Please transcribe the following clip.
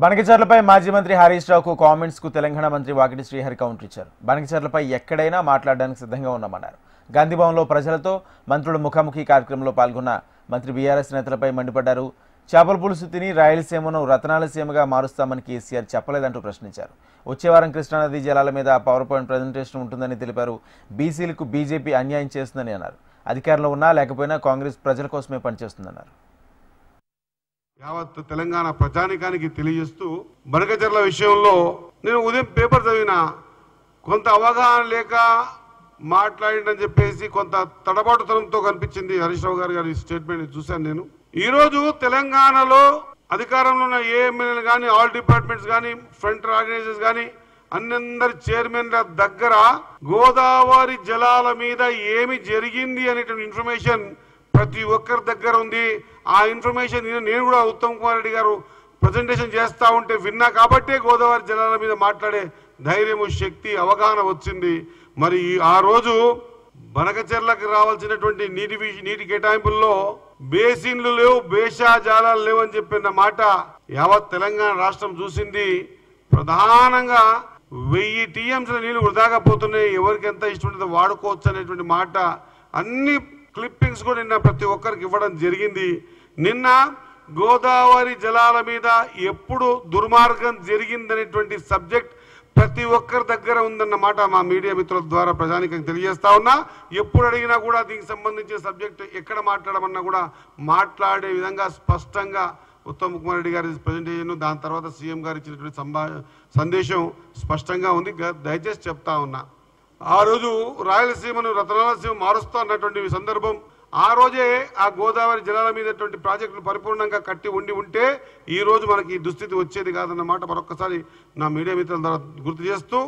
బనకచర్లపై మాజీ మంత్రి హరీష్ రావుకు కామెంట్స్ కు తెలంగాణ మంత్రి వాకిటి శ్రీహరి కౌంటర్ ఇచ్చారు. బనకచర్లపై ఎక్కడైనా మాట్లాడడానికి సిద్ధంగా ఉన్నామన్నారు. గాంధీభవన్లో ప్రజలతో మంత్రుల ముఖాముఖి కార్యక్రమంలో పాల్గొన్న మంత్రి బీఆర్ఎస్ నేతలపై మండిపడ్డారు. చేపల పులుసు తిని రాయలసీమను రతనాలసీమగా మారుస్తామని కేసీఆర్ చెప్పలేదంటూ ప్రశ్నించారు. వచ్చే వారం కృష్ణానదీ జలాల మీద పవర్ పాయింట్ ప్రజెంటేషన్ ఉంటుందని తెలిపారు. బీసీలకు బీజేపీ అన్యాయం చేస్తుందని అన్నారు. అధికారంలో ఉన్నా లేకపోయినా కాంగ్రెస్ ప్రజల కోసమే పనిచేస్తుందన్నారు. యావత్ తెలంగాణ ప్రజానికానికి తెలియజేస్తూ బనకచర్ల విషయంలో నేను ఉదయం పేపర్ చదివిన కొంత అవగాహన లేక మాట్లాడిందని చెప్పేసి కొంత తడబాటుతనంతో కనిపించింది హరీష్ రావు గారి స్టేట్మెంట్ చూశాను. నేను ఈరోజు తెలంగాణలో అధికారంలో ఉన్న ఏఎంఎల్ కానీ ఆల్ డిపార్ట్మెంట్స్ కానీ ఫ్రంట్ ఆర్గనైజర్స్ కానీ అందరి చైర్మన్ల దగ్గర గోదావరి జలాల మీద ఏమి జరిగింది అనేటువంటి ఇన్ఫర్మేషన్ ప్రతి ఒక్కరి దగ్గర ఉంది. ఆ ఇన్ఫర్మేషన్ నేను కూడా ఉత్తమ్ కుమార్ రెడ్డి గారు ప్రజెంటేషన్ చేస్తూ ఉంటే విన్నా కాబట్టే గోదావరి జలాల మీద మాట్లాడే ధైర్యము, శక్తి, అవగాహన వచ్చింది. మరి ఆ రోజు బనకచెర్లకు రావాల్సినటువంటి నీటి కేటాయింపుల్లో బేసిన్లు లేవు, బేషా జాలాలు లేవు అని చెప్పిన మాట యావత్ తెలంగాణ రాష్ట్రం చూసింది. ప్రధానంగా 1000 టీఎంసీల నీళ్లు వృధాగా పోతున్నాయి, ఎవరికి ఎంత ఇష్టం ఉంటుందో వాడుకోవచ్చు అనేటువంటి మాట అన్ని క్లిప్పింగ్స్ కూడా నిన్న ప్రతి ఒక్కరికి ఇవ్వడం జరిగింది. నిన్న గోదావరి జలాల మీద ఎప్పుడు దుర్మార్గం జరిగిందనేటువంటి సబ్జెక్ట్ ప్రతి ఒక్కరి దగ్గర ఉందన్నమాట మా మీడియా మిత్రుల ద్వారా ప్రజానికి తెలియజేస్తా ఉన్నా. ఎప్పుడు అడిగినా కూడా దీనికి సంబంధించిన సబ్జెక్ట్ ఎక్కడ మాట్లాడమన్నా కూడా మాట్లాడే విధంగా స్పష్టంగా ఉత్తమ్ కుమార్ రెడ్డి గారి ప్రజెంటేషన్, దాని తర్వాత సీఎం గారు ఇచ్చినటువంటి సందేశం స్పష్టంగా ఉంది. దయచేసి చెప్తా ఉన్నా, ఆ రోజు రాయలసీమను రతనాలసీమ మారుస్తా అన్నటువంటి సందర్భం, ఆ రోజే ఆ గోదావరి జలాల మీదటువంటి ప్రాజెక్టులు పరిపూర్ణంగా కట్టి ఉంటే ఈ రోజు మనకి దుస్థితి వచ్చేది కాదన్నమాట మరొకసారి నా మీడియా మిత్రుల ద్వారా గుర్తు చేస్తూ